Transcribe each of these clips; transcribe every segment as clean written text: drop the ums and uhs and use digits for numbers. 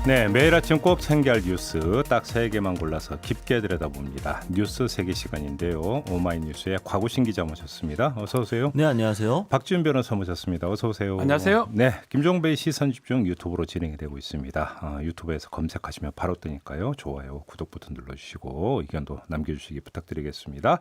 네, 매일 아침 꼭 챙겨야 할 뉴스 딱 3개만 골라서 깊게 들여다봅니다. 뉴스 세계 시간인데요. 오마이뉴스의 곽우신 기자 모셨습니다. 어서 오세요. 네, 안녕하세요. 박지훈 변호사 모셨습니다. 어서 오세요. 안녕하세요. 네, 김종배의 시선집중 유튜브로 진행이 되고 있습니다. 유튜브에서 검색하시면 바로 뜨니까요. 좋아요, 구독 버튼 눌러주시고 의견도 남겨주시기 부탁드리겠습니다.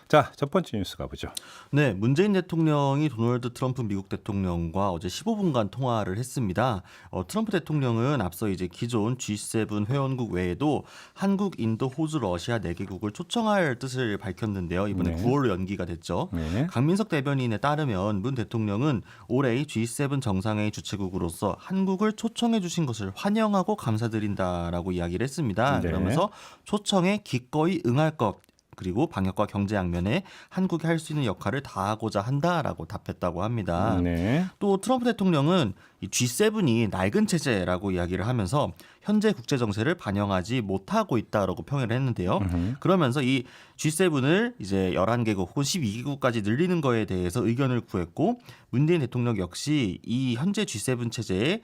자, 첫 번째 뉴스 가보죠. 네, 문재인 대통령이 도널드 트럼프 미국 대통령과 어제 15분간 통화를 했습니다. 트럼프 대통령은 앞서 이제 기존 G7 회원국 외에도 한국, 인도, 호주, 러시아 4개국을 초청할 뜻을 밝혔는데요. 이번에 네. 9월로 연기가 됐죠. 네. 강민석 대변인에 따르면 문 대통령은 올해 G7 정상회의 주최국으로서 한국을 초청해 주신 것을 환영하고 감사드린다라고 이야기를 했습니다. 네. 그러면서 초청에 기꺼이 응할 것, 그리고 방역과 경제 양면에 한국이 할 수 있는 역할을 다하고자 한다라고 답했다고 합니다. 네. 또 트럼프 대통령은 이 G7이 낡은 체제라고 이야기를 하면서 현재 국제 정세를 반영하지 못하고 있다라고 평을 했는데요. 그러면서 이 G7을 이제 11개국 혹은 12개국까지 늘리는 거에 대해서 의견을 구했고 문재인 대통령 역시 이 현재 G7 체제에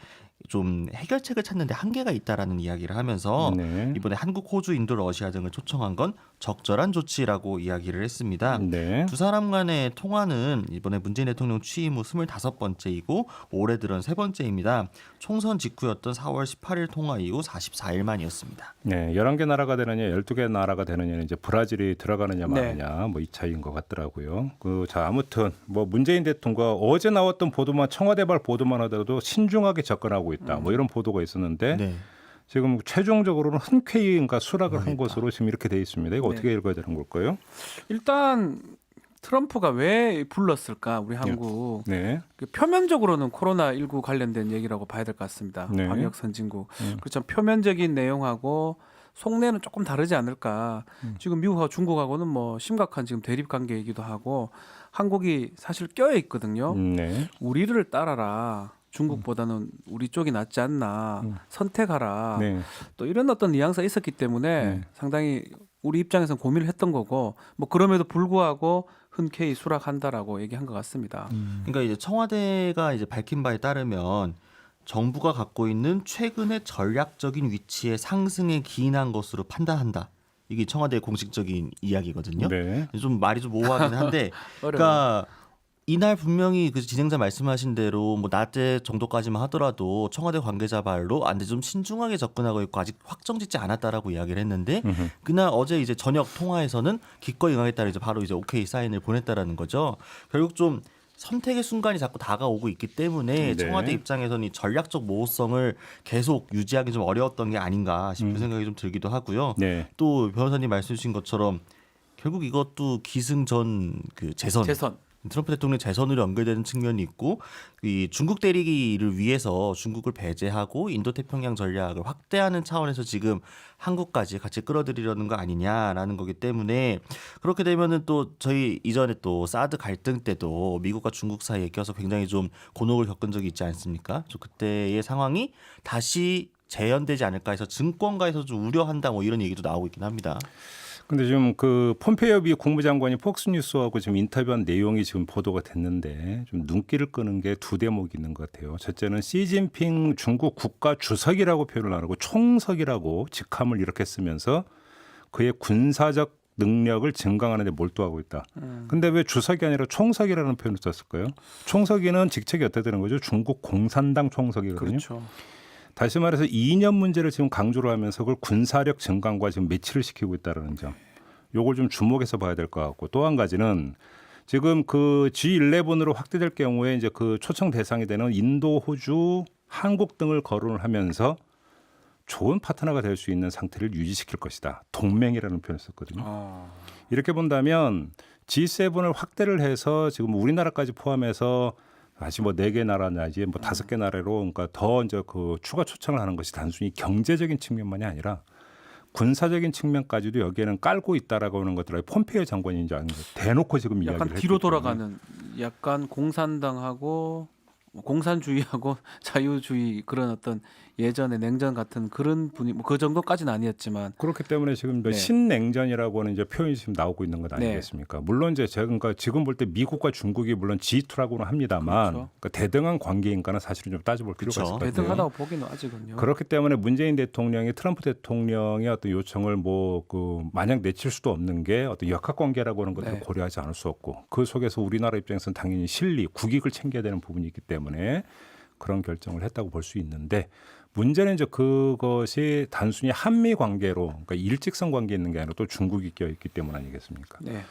좀 해결책을 찾는데 한계가 있다라는 이야기를 하면서 네. 이번에 한국, 호주, 인도, 러시아 등을 초청한 건 적절한 조치라고 이야기를 했습니다. 네. 두 사람 간의 통화는 이번에 문재인 대통령 취임 후 25번째이고 올해 들은 3번째입니다. 총선 직후였던 4월 18일 통화 이후 44일 만이었습니다. 네, 11개 나라가 되느냐, 12개 나라가 되느냐는 이제 브라질이 들어가느냐 마느냐 뭐 이 차이인 것 같더라고요. 자, 아무튼 뭐 문재인 대통령과 어제 나왔던 보도만 청와대발 보도만 하더라도 신중하게 접근하고 있다. 뭐 이런 보도가 있었는데 네. 지금 최종적으로는 흔쾌히 그러니까 수락을 한 그러니까. 것으로 지금 이렇게 돼 있습니다. 이거 어떻게 읽어야 되는 걸까요? 일단 트럼프가 왜 불렀을까 우리 한국 네. 표면적으로는 코로나19 관련된 얘기라고 봐야 될 것 같습니다. 네. 방역 선진국. 그렇죠. 표면적인 내용하고 속내는 조금 다르지 않을까. 지금 미국하고 중국하고는 뭐 심각한 지금 대립 관계이기도 하고 한국이 사실 껴여 있거든요. 네. 우리를 따라라. 중국보다는 우리 쪽이 낫지 않나. 선택하라. 네. 또 이런 어떤 뉘앙스가 있었기 때문에 상당히 우리 입장에서는 고민을 했던 거고 뭐 그럼에도 불구하고 흔쾌히 수락한다라고 얘기한 것 같습니다. 그러니까 이제 청와대가 이제 밝힌 바에 따르면 정부가 갖고 있는 최근의 전략적인 위치의 상승에 기인한 것으로 판단한다. 이게 청와대의 공식적인 이야기거든요. 네. 좀 말이 좀 모호하긴 한데, 그러니까 이날 분명히 그 진행자 말씀하신 대로 뭐 낮에 정도까지만 하더라도 청와대 관계자 말로 안돼 좀 신중하게 접근하고 있고 아직 확정짓지 않았다라고 이야기를 했는데 그날 어제 이제 저녁 통화에서는 기꺼이 응하겠다 이제 바로 이제 오케이 사인을 보냈다라는 거죠. 결국 좀 선택의 순간이 자꾸 다가오고 있기 때문에 네. 청와대 입장에서는 이 전략적 모호성을 계속 유지하기 좀 어려웠던 게 아닌가 싶은 생각이 좀 들기도 하고요. 네. 또 변호사님 말씀 주신 것처럼 결국 이것도 기승전 그 재선. 트럼프 대통령 재선으로 연결되는 측면이 있고 이 중국 대리기를 위해서 중국을 배제하고 인도태평양 전략을 확대하는 차원에서 지금 한국까지 같이 끌어들이려는 거 아니냐라는 거기 때문에 그렇게 되면은 또 저희 이전에 또 사드 갈등 때도 미국과 중국 사이에 껴서 굉장히 좀 곤혹을 겪은 적이 있지 않습니까? 저 그때의 상황이 다시 재현되지 않을까 해서 증권가에서 좀 우려한다 뭐 이런 얘기도 나오고 있긴 합니다. 근데 지금 그 폼페이오 미 국무장관이 폭스뉴스하고 지금 인터뷰한 내용이 지금 보도가 됐는데 좀 눈길을 끄는 게 두 대목이 있는 것 같아요. 첫째는 시진핑 중국 국가 주석이라고 표현을 안 하고 총석이라고 직함을 이렇게 쓰면서 그의 군사적 능력을 증강하는 데 몰두하고 있다. 근데 왜 주석이 아니라 총석이라는 표현을 썼을까요? 총석이는 직책이 어떻게 되는 거죠? 중국 공산당 총석이거든요. 그렇죠. 다시 말해서 이념 문제를 지금 강조를 하면서 그걸 군사력 증강과 지금 매치를 시키고 있다는 점. 요걸 좀 주목해서 봐야 될 것 같고 또 한 가지는 지금 그 G11으로 확대될 경우에 이제 그 초청 대상이 되는 인도, 호주, 한국 등을 거론을 하면서 좋은 파트너가 될 수 있는 상태를 유지시킬 것이다. 동맹이라는 표현을 썼거든요. 이렇게 본다면 G7을 확대를 해서 지금 우리나라까지 포함해서 아직 뭐 4개 나라냐지 뭐 5개 나라로 그러니까 더 이제 그 추가 초청을 하는 것이 단순히 경제적인 측면만이 아니라 군사적인 측면까지도 여기에는 깔고 있다라고 하는 것들을 폼페이오 장관이 이제 대놓고 지금 이야기를 약간 했기 뒤로 때문에. 돌아가는 약간 공산당하고 공산주의하고 자유주의 그런 어떤 예전에 냉전 같은 그런 분위 그 정도까지는 아니었지만 그렇기 때문에 지금 네. 신냉전이라고 하는 이제 표현이 지금 나오고 있는 것 아니겠습니까? 물론 이제 제가 그러니까 지금 볼 때 미국과 중국이 물론 G2라고는 합니다만 그렇죠. 그러니까 대등한 관계인가는 사실은 좀 따져볼 필요가 그렇죠. 있을 것 같아요. 대등하다고 보기는 아직은요. 그렇기 때문에 문재인 대통령이 트럼프 대통령의 어떤 요청을 뭐 그 마냥 내칠 수도 없는 게 어떤 역학관계라고 하는 것들을 네. 고려하지 않을 수 없고 그 속에서 우리나라 입장에서는 당연히 실리, 국익을 챙겨야 되는 부분이 있기 때문에 그런 결정을 했다고 볼 수 있는데 문제는 이제 그것이 단순히 한미 관계로 그러니까 일직선 관계에 있는 게 아니라 또 중국이 껴있기 때문 아니겠습니까? 네.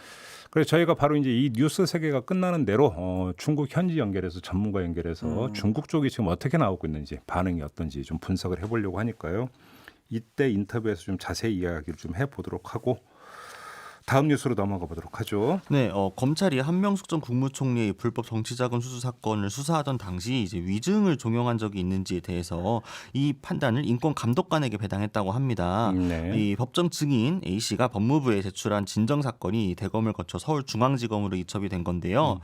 그래서 저희가 바로 이제 이 뉴스 세계가 끝나는 대로 중국 현지 연결해서 전문가 연결해서 중국 쪽이 지금 어떻게 나오고 있는지 반응이 어떤지 좀 분석을 해보려고 하니까요. 이때 인터뷰에서 좀 자세히 이야기를 좀 해보도록 하고 다음 뉴스로 넘어가 보도록 하죠. 네, 검찰이 한명숙 전 국무총리의 불법 정치자금 수수 사건을 수사하던 당시 이제 위증을 종용한 적이 있는지에 대해서 이 판단을 인권감독관에게 배당했다고 합니다. 네. 이 법정 증인 A 씨가 법무부에 제출한 진정 사건이 대검을 거쳐 서울중앙지검으로 이첩이 된 건데요.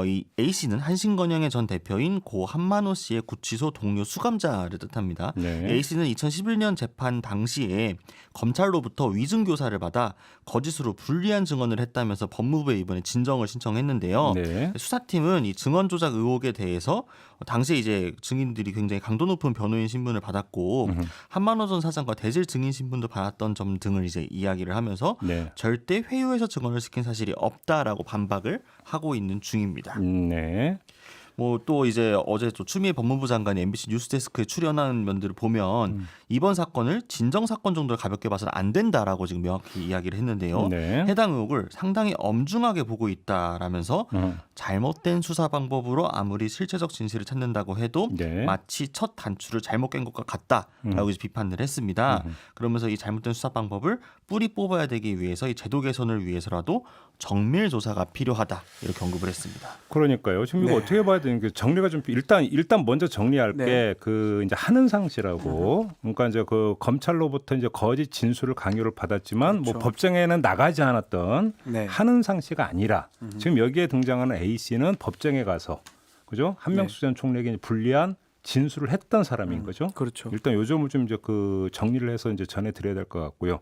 이 A 씨는 한신건영의 전 대표인 고 한만호 씨의 구치소 동료 수감자를 뜻합니다. 네. A 씨는 2011년 재판 당시에 검찰로부터 위증 교사를 받아 거짓으로 불리한 증언을 했다면서 법무부에 이번에 진정을 신청했는데요. 네. 수사팀은 이 증언 조작 의혹에 대해서 당시에 이제 증인들이 굉장히 강도 높은 변호인 신분을 받았고 한만호 전 사장과 대질 증인 신분도 받았던 점 등을 이제 이야기를 하면서 네. 절대 회유해서 증언을 시킨 사실이 없다라고 반박을 하고 있는 중입니다. 네. 뭐 또 이제 어제 또 추미애 법무부 장관이 MBC 뉴스데스크에 출연한 면들을 보면 이번 사건을 진정 사건 정도로 가볍게 봐서는 안 된다라고 지금 명확히 이야기를 했는데요. 네. 해당 의혹을 상당히 엄중하게 보고 있다라면서 잘못된 수사 방법으로 아무리 실체적 진실을 찾는다고 해도 네. 마치 첫 단추를 잘못 깬 것과 같다라고 이제 비판을 했습니다. 그러면서 이 잘못된 수사 방법을 뿌리 뽑아야 되기 위해서 이 제도 개선을 위해서라도 정밀 조사가 필요하다 이렇게 언급을 했습니다. 그러니까요. 지금 이거 네. 어떻게 봐야 되는 게 정리가 좀 일단 먼저 정리할 네. 게 그 이제 한은상 씨라고 그러니까 이제 그 검찰로부터 이제 거짓 진술을 강요를 받았지만 뭐 그렇죠. 법정에는 나가지 않았던 네. 한은상 씨가 아니라 지금 여기에 등장하는 A 씨는 법정에 가서 그죠? 한명숙 전 총리에게 불리한 진술을 했던 사람인 거죠. 그렇죠. 일단 요 점을 좀 이제 그 정리를 해서 이제 전해드려야 될 것 같고요.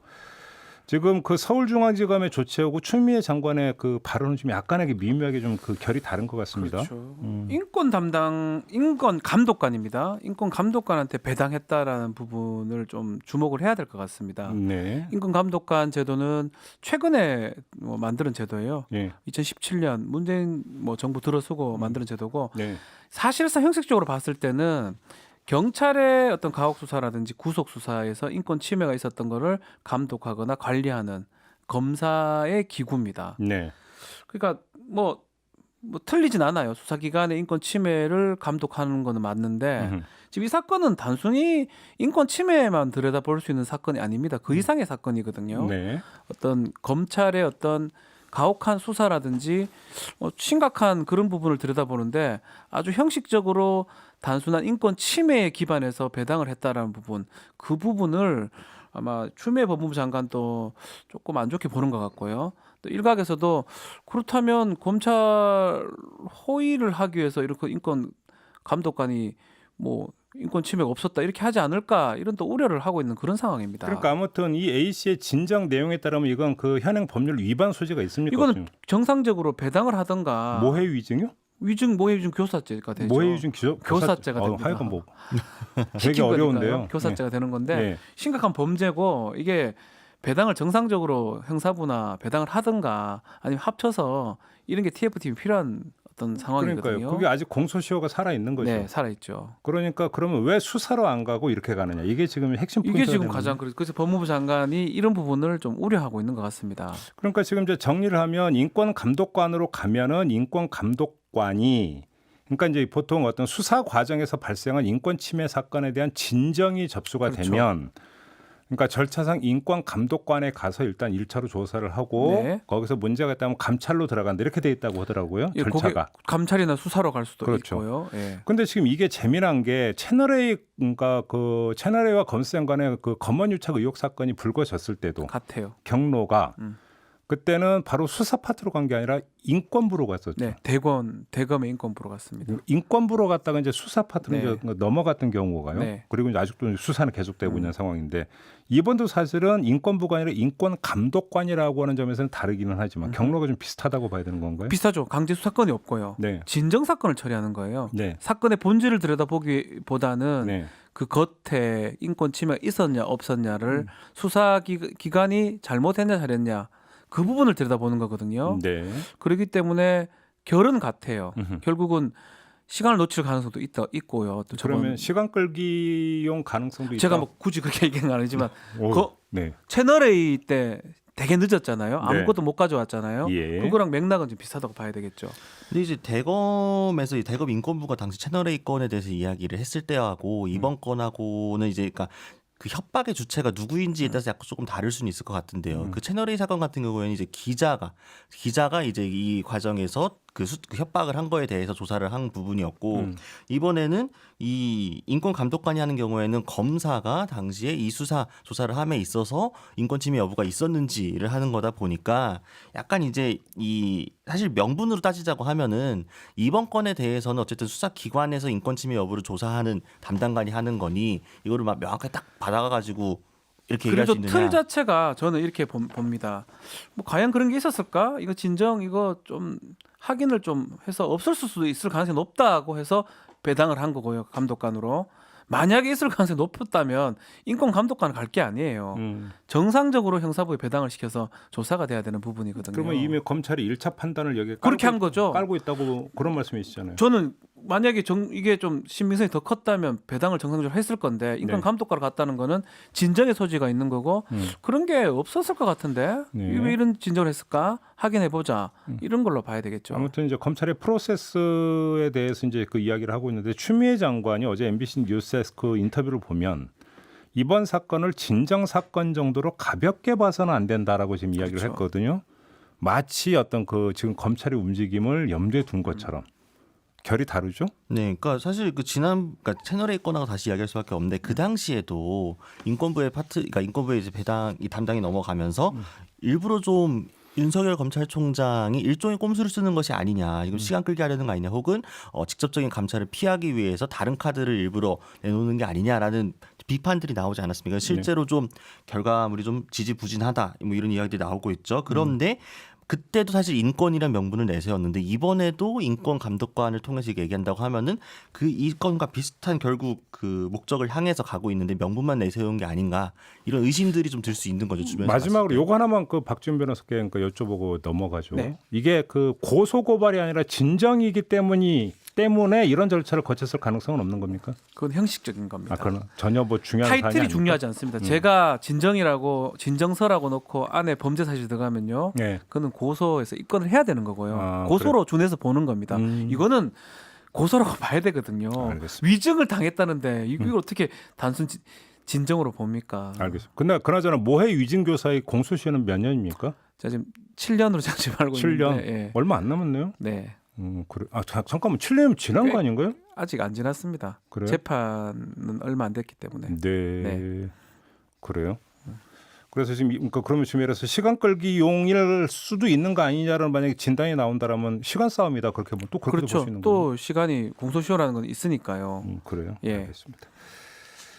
지금 그 서울중앙지검의 조치하고 추미애 장관의 그 발언은 좀 약간의 미묘하게 좀 그 결이 다른 것 같습니다. 그렇죠. 인권 감독관입니다. 인권 감독관한테 배당했다라는 부분을 좀 주목을 해야 될 것 같습니다. 네. 인권 감독관 제도는 최근에 만드는 제도예요. 예. 2017년 문재인 정부 들어서고 만드는 제도고 네. 사실상 형식적으로 봤을 때는 경찰의 어떤 가혹 수사라든지 구속 수사에서 인권 침해가 있었던 거를 감독하거나 관리하는 검사의 기구입니다. 네. 그러니까 뭐 틀리진 않아요. 수사기관의 인권 침해를 감독하는 거는 맞는데 지금 이 사건은 단순히 인권 침해만 들여다볼 수 있는 사건이 아닙니다. 그 이상의 사건이거든요. 네. 어떤 검찰의 어떤 가혹한 수사라든지 심각한 그런 부분을 들여다보는데 아주 형식적으로 단순한 인권 침해에 기반해서 배당을 했다라는 부분, 그 부분을 아마 추미애 법무부 장관도 조금 안 좋게 보는 것 같고요. 또 일각에서도 그렇다면 검찰 호의를 하기 위해서 이렇게 인권 감독관이 인권 침해가 없었다 이렇게 하지 않을까 이런 또 우려를 하고 있는 그런 상황입니다. 그러니까 아무튼 이 A 씨의 진정 내용에 따르면 이건 그 현행 법률 위반 소지가 있습니까? 이거는 지금? 정상적으로 배당을 하던가 모해 위증이요? 모해 위증 교사죄가 되죠. 모해 위증 교사죄가 됩니다. 하여간 뭐 되게 시킨 어려운데요. 거니까요. 교사죄가 되는 건데 네. 심각한 범죄고 이게 배당을 정상적으로 형사부나 배당을 하든가 아니면 합쳐서 이런 게 TF팀이 필요한 어떤 상황이거든요. 그러니까요. 그게 아직 공소시효가 살아 있는 거죠. 네, 살아 있죠. 그러니까 그러면 왜 수사로 안 가고 이렇게 가느냐? 이게 지금 핵심 포인트가 이게 지금 되는 가장 그래서 법무부 장관이 이런 부분을 좀 우려하고 있는 것 같습니다. 그러니까 지금 이제 정리를 하면 인권 감독관으로 가면은 인권 감독관이 그러니까 이제 보통 어떤 수사 과정에서 발생한 인권 침해 사건에 대한 진정이 접수가 그렇죠. 되면 그러니까 절차상 인권 감독관에 가서 일단 1차로 조사를 하고 네. 거기서 문제가 있다면 감찰로 들어간다 이렇게 돼 있다고 하더라고요. 예, 절차가. 거기 감찰이나 수사로 갈 수도 그렇죠. 있고요. 예. 근데 지금 이게 재미난 게 채널A 그러니까 그 채널A와 검수장 간의 그 검언유착 의혹 사건이 불거졌을 때도 같아요. 경로가 그때는 바로 수사 파트로 간 게 아니라 인권부로 갔었죠. 네, 대검의 인권부로 갔습니다. 인권부로 갔다가 이제 수사 파트로 네. 이제 넘어갔던 경우가요. 네. 그리고 이제 아직도 수사는 계속되고 있는 상황인데 이번도 사실은 인권부가 아니라 인권감독관이라고 하는 점에서는 다르기는 하지만 경로가 좀 비슷하다고 봐야 되는 건가요? 비슷하죠. 강제 수사건이 없고요. 네. 진정 사건을 처리하는 거예요. 네. 사건의 본질을 들여다보기보다는 네. 그 겉에 인권 침해가 있었냐 없었냐를 수사 기관이 잘못했냐 잘했냐 그 부분을 들여다보는 거거든요. 네. 그렇기 때문에 결은 같아요. 음흠. 결국은 시간을 놓칠 가능성도 있고요. 또 그러면 시간 끌기용 가능성도 있다. 제가 뭐 굳이 그렇게 얘기한 건 아니지만 오, 그 네. 채널 A 때 되게 늦었잖아요. 아무것도 못 가져왔잖아요. 예. 그거랑 맥락은 좀 비슷하다고 봐야 되겠죠. 근데 이제 대검에서 이 대검 인권부가 당시 채널 A 건에 대해서 이야기를 했을 때하고 이번 건하고는 이제 그러니까 그 협박의 주체가 누구인지에 따라서 약간 조금 다를 수는 있을 것 같은데요. 그 채널 A 사건 같은 경우에는 이제 기자가 이제 이 과정에서 그 협박을 한 거에 대해서 조사를 한 부분이었고 이번에는 이 인권감독관이 하는 경우에는 검사가 당시에 이 수사 조사를 함에 있어서 인권침해 여부가 있었는지를 하는 거다 보니까 약간 이제 이 사실 명분으로 따지자고 하면은 이번 건에 대해서는 어쨌든 수사기관에서 인권침해 여부를 조사하는 담당관이 하는 거니 이거를 막 명확하게 딱 받아가지고 이렇게 얘기할 수 그래도 있느냐. 틀 자체가 저는 이렇게 봅니다. 뭐 과연 그런 게 있었을까? 이거 진정 이거 좀 확인을 좀 해서 없을 수도 있을 가능성이 높다고 해서 배당을 한 거고요. 감독관으로. 만약에 있을 가능성이 높았다면 인권 감독관은 갈 게 아니에요. 정상적으로 형사부에 배당을 시켜서 조사가 돼야 되는 부분이거든요. 그러면 이미 검찰이 1차 판단을 여기에 그렇게 한 거죠. 깔고 있다고 그런 말씀이시잖아요. 저는 만약에 이게 좀 신빙성이 더 컸다면 배당을 정상적으로 했을 건데 인권 네. 감독관을 갔다는 거는 진정의 소지가 있는 거고 그런 게 없었을 것 같은데 네. 왜 이런 진정을 했을까 확인해 보자 이런 걸로 봐야 되겠죠. 아무튼 이제 검찰의 프로세스에 대해서 이제 그 이야기를 하고 있는데 추미애 장관이 어제 MBC 뉴스에서 그 인터뷰를 보면 이번 사건을 진정 사건 정도로 가볍게 봐서는 안 된다라고 지금 이야기를 그렇죠. 했거든요. 마치 어떤 그 지금 검찰의 움직임을 염두에 둔 것처럼 결이 다르죠? 네, 그러니까 사실 그러니까 채널 A 건하고 다시 이야기할 수밖에 없는데 그 당시에도 그러니까 인권부의 이제 배당 이 담당이 넘어가면서 일부러 좀 윤석열 검찰총장이 일종의 꼼수를 쓰는 것이 아니냐, 이건 시간 끌게 하려는 거 아니냐, 혹은 직접적인 감찰을 피하기 위해서 다른 카드를 일부러 내놓는 게 아니냐라는 비판들이 나오지 않았습니까? 실제로 좀 결과물이 좀 지지부진하다, 뭐 이런 이야기들이 나오고 있죠. 그런데 그때도 사실 인권이란 명분을 내세웠는데 이번에도 인권 감독관을 통해서 얘기한다고 하면은 그 이 건과 비슷한 결국 그 목적을 향해서 가고 있는데 명분만 내세운 게 아닌가, 이런 의심들이 좀 들 수 있는 거죠. 주변에서 마지막으로 봤을 때. 요거 하나만 그 박지훈 변호사께 그러니까 여쭤보고 넘어가죠. 네. 이게 그 고소 고발이 아니라 진정이기 때문에 이런 절차를 거쳤을 가능성은 없는 겁니까? 그건 형식적인 겁니다. 아, 그건 전혀 뭐 중요한 사안이 타이틀이 아닙니까? 중요하지 않습니다. 제가 진정서라고 놓고 안에 범죄 사실 들어가면요. 네. 그거는 고소해서 입건을 해야 되는 거고요. 아, 고소로 준해서 보는 겁니다. 이거는 고소라고 봐야 되거든요. 알겠습니다. 위증을 당했다는데 이걸 어떻게 단순 진정으로 봅니까? 알겠습니다. 근데 그나저나 모해 위증 교사의 공소시효는 몇 년입니까? 제가 지금 7년으로 지금 알고 7년. 있는데 예. 얼마 안 남았네요. 네. 그래. 아, 잠깐만. 7년이면 지난 거 아닌가요? 아직 안 지났습니다. 그래요? 재판은 얼마 안 됐기 때문에. 네. 그래요. 그래서 지금 그러니까 그러면 지금 예를 들어서 시간 끌기용일 수도 있는 거 아니냐라는 만약에 진단이 나온다라면 시간 싸움이다 그렇게 보면 또 그렇게 볼 수 그렇죠. 있는 거예요. 또 시간이 공소시효라는 건 있으니까요. 그래요. 예. 알겠습니다.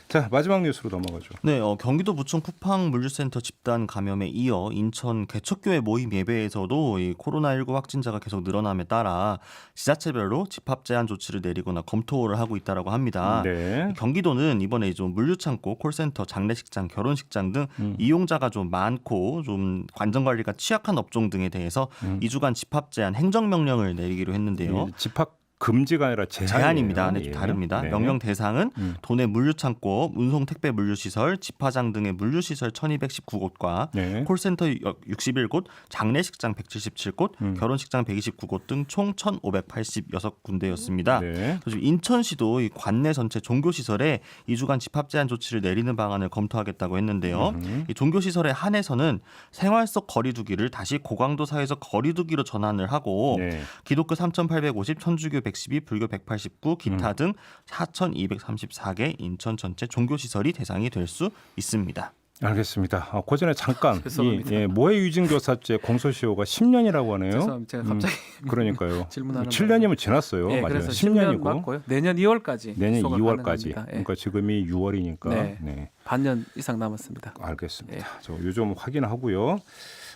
자, 마지막 뉴스로 넘어가죠. 네, 경기도 부천 쿠팡 물류센터 집단 감염에 이어 인천 개척교회 모임 예배에서도 이 코로나19 확진자가 계속 늘어남에 따라 지자체별로 집합 제한 조치를 내리거나 검토를 하고 있다라고 합니다. 네. 경기도는 이번에 좀 물류창고, 콜센터, 장례식장, 결혼식장 등 이용자가 좀 많고 좀 관정 관리가 취약한 업종 등에 대해서 2주간 집합 제한 행정명령을 내리기로 했는데요. 이 집합 금지가 아니라 제한입니다. 네, 예. 좀 다릅니다. 네. 명령 대상은 도내 물류창고, 운송 택배 물류시설, 집화장 등의 물류시설 1219곳과 네. 콜센터 61곳, 장례식장 177곳, 결혼식장 129곳 등 총 1,586군데였습니다. 네. 인천시도 이 관내 전체 종교시설에 2주간 집합 제한 조치를 내리는 방안을 검토하겠다고 했는데요. 이 종교시설에 한해서는 생활 속 거리두기를 다시 고강도 사회적 거리두기로 전환을 하고 네. 기독교 3,850, 천주교 112, 불교 189, 기타 등 4,234개 인천 전체 종교시설이 대상이 될 수 있습니다. 알겠습니다. 그 전에 잠깐 죄송합니다. 모해 위증교사죄 공소시효가 10년이라고 하네요. 죄송합니다. 제가 갑자기 그러니까요. 질문하는 7년이면 지났어요. 네, 맞아요. 그래서 10년 10년이고 맞고요. 내년 2월까지 내년 수속을 2월까지. 가능합니다. 예. 그러니까 지금이 6월이니까. 네. 네. 반년 이상 남았습니다. 알겠습니다. 예. 저 요즘 확인하고요.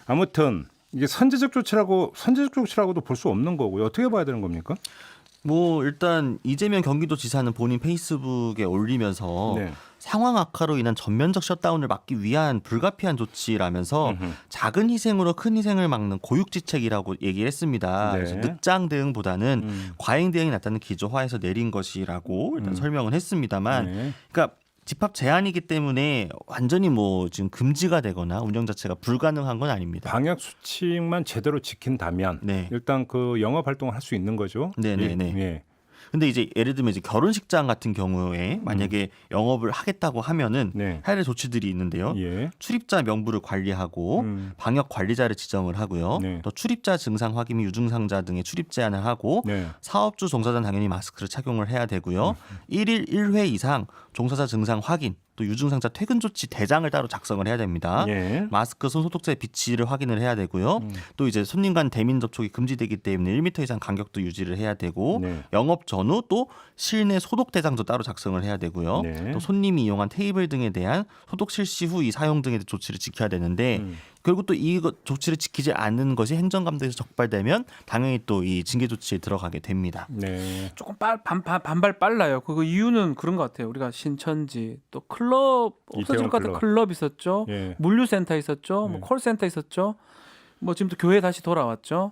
아무튼 이게 선제적 조치라고도 볼 수 없는 거고요. 어떻게 봐야 되는 겁니까? 뭐 일단 이재명 경기도지사는 본인 페이스북에 올리면서 네. 상황 악화로 인한 전면적 셧다운을 막기 위한 불가피한 조치라면서 작은 희생으로 큰 희생을 막는 고육지책이라고 얘기를 했습니다. 네. 그래서 늑장 대응보다는 과잉 대응이 낫다는 기조화에서 내린 것이라고 일단 설명을 했습니다만, 네. 그러니까 집합 제한이기 때문에 완전히 뭐 지금 금지가 되거나 운영 자체가 불가능한 건 아닙니다. 방역 수칙만 제대로 지킨다면 네. 일단 그 영업 활동을 할 수 있는 거죠. 네네네. 예. 근데 이제 예를 들면 이제 결혼식장 같은 경우에 만약에 영업을 하겠다고 하면은 네. 해야 될 조치들이 있는데요. 예. 출입자 명부를 관리하고 방역 관리자를 지정을 하고요. 네. 또 출입자 증상 확인 및 유증상자 등의 출입 제한을 하고 네. 사업주 종사자는 당연히 마스크를 착용을 해야 되고요. 1일 1회 이상 종사자 증상 확인 또 유증상자 퇴근 조치 대장을 따로 작성을 해야 됩니다. 예. 마스크, 손 소독제 비치를 확인을 해야 되고요. 또 이제 손님 간 대민 접촉이 금지되기 때문에 1m 이상 간격도 유지를 해야 되고 네. 영업 전후 또 실내 소독 대장도 따로 작성을 해야 되고요. 네. 또 손님이 이용한 테이블 등에 대한 소독 실시 후 이 사용 등의 조치를 지켜야 되는데 결국 또 이 조치를 지키지 않는 것이 행정감독에서 적발되면 당연히 또 이 징계 조치에 들어가게 됩니다. 네. 조금 반발 빨라요. 그 이유는 그런 것 같아요. 우리가 신천지 또 클럽 없어질 이태원 것 같은 클럽 있었죠. 예. 물류센터 있었죠. 뭐 콜센터 있었죠. 뭐 지금 또 교회 다시 돌아왔죠.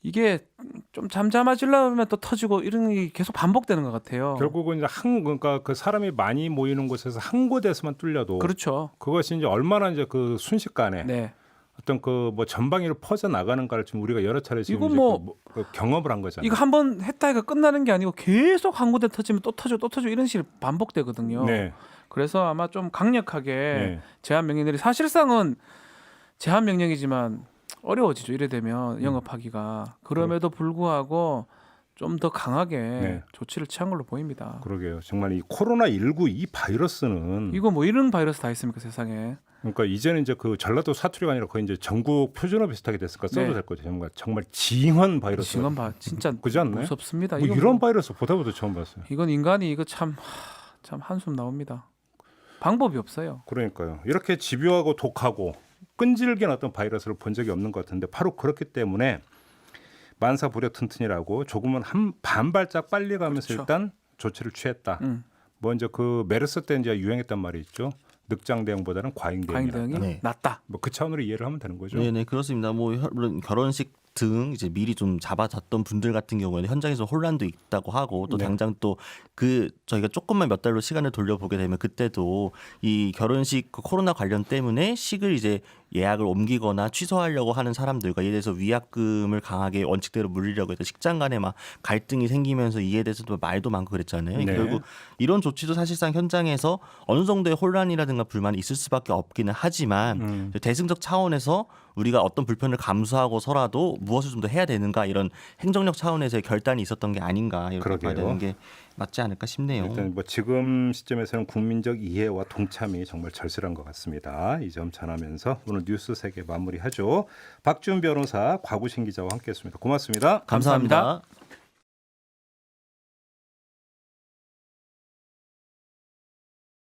이게 좀 잠잠해지려면 또 터지고 이런 게 계속 반복되는 것 같아요. 결국은 이제 그러니까 그 사람이 많이 모이는 곳에서 한 곳에서만 뚫려도 그렇죠. 그것이 이제 얼마나 이제 그 순식간에 네. 어떤 그 뭐 전방위로 퍼져 나가는가를 지금 우리가 여러 차례 지금 이거 이제 뭐 그 경험을 한 거잖아요. 이거 한번 했다 해가 끝나는 게 아니고 계속 한 군데 터지면 또 터져 이런 식으로 반복되거든요. 네. 그래서 아마 좀 강력하게 네. 제한 명령들이 사실상은 제한 명령이지만 어려워지죠. 이래 되면 영업하기가. 그럼에도 불구하고 좀 더 강하게 네. 조치를 취한 걸로 보입니다. 그러게요. 정말 이 코로나19 이 바이러스는 이거 뭐 이런 바이러스 다 있습니까 세상에? 그러니까 이제는 이제 그 전라도 사투리가 아니라 거의 이제 전국 표준어 비슷하게 됐을까 써도 네. 될 거죠. 정말 징한 바이러스. 지금 진짜 그지 않나요? 무섭습니다. 뭐 이거 이런 뭐- 바이러스 보다보다 처음 봤어요. 이건 인간이 이거 참 한숨 나옵니다. 방법이 없어요. 그러니까요. 이렇게 집요하고 독하고 끈질긴 어떤 바이러스를 본 적이 없는 것 같은데 바로 그렇기 때문에 만사부려튼튼이라고 조금은 한 반발짝 빨리 가면서 그렇죠. 일단 조치를 취했다. 음. 먼저 그 메르스 때 이제 유행했단 말이 있죠. 늑장 대응보다는 과잉 과잉 대응이다. 대응이 네. 낫다. 뭐 그 차원으로 이해를 하면 되는 거죠. 네네 그렇습니다. 뭐 물론 결혼식 등 이제 미리 좀 잡아뒀던 분들 같은 경우에는 현장에서 혼란도 있다고 하고 또 네. 당장 또 그 저희가 조금만 몇 달로 시간을 돌려보게 되면 그때도 이 결혼식 그 코로나 관련 때문에 식을 이제 예약을 옮기거나 취소하려고 하는 사람들과 이에 대해서 위약금을 강하게 원칙대로 물리려고 해서 식장 간에 막 갈등이 생기면서 이에 대해서도 말도 많고 그랬잖아요. 네. 결국 이런 조치도 사실상 현장에서 어느 정도의 혼란이라든가 불만이 있을 수밖에 없기는 하지만 대승적 차원에서 우리가 어떤 불편을 감수하고서라도 무엇을 좀 더 해야 되는가 이런 행정력 차원에서의 결단이 있었던 게 아닌가 이렇게 그러게요. 봐야 되는 게 맞지 않을까 싶네요. 일단 뭐 지금 시점에서는 국민적 이해와 동참이 정말 절실한 것 같습니다. 이 점 전하면서 오늘 뉴스 세계 마무리하죠. 박지훈 변호사, 곽우신 기자와 함께했습니다. 고맙습니다. 감사합니다.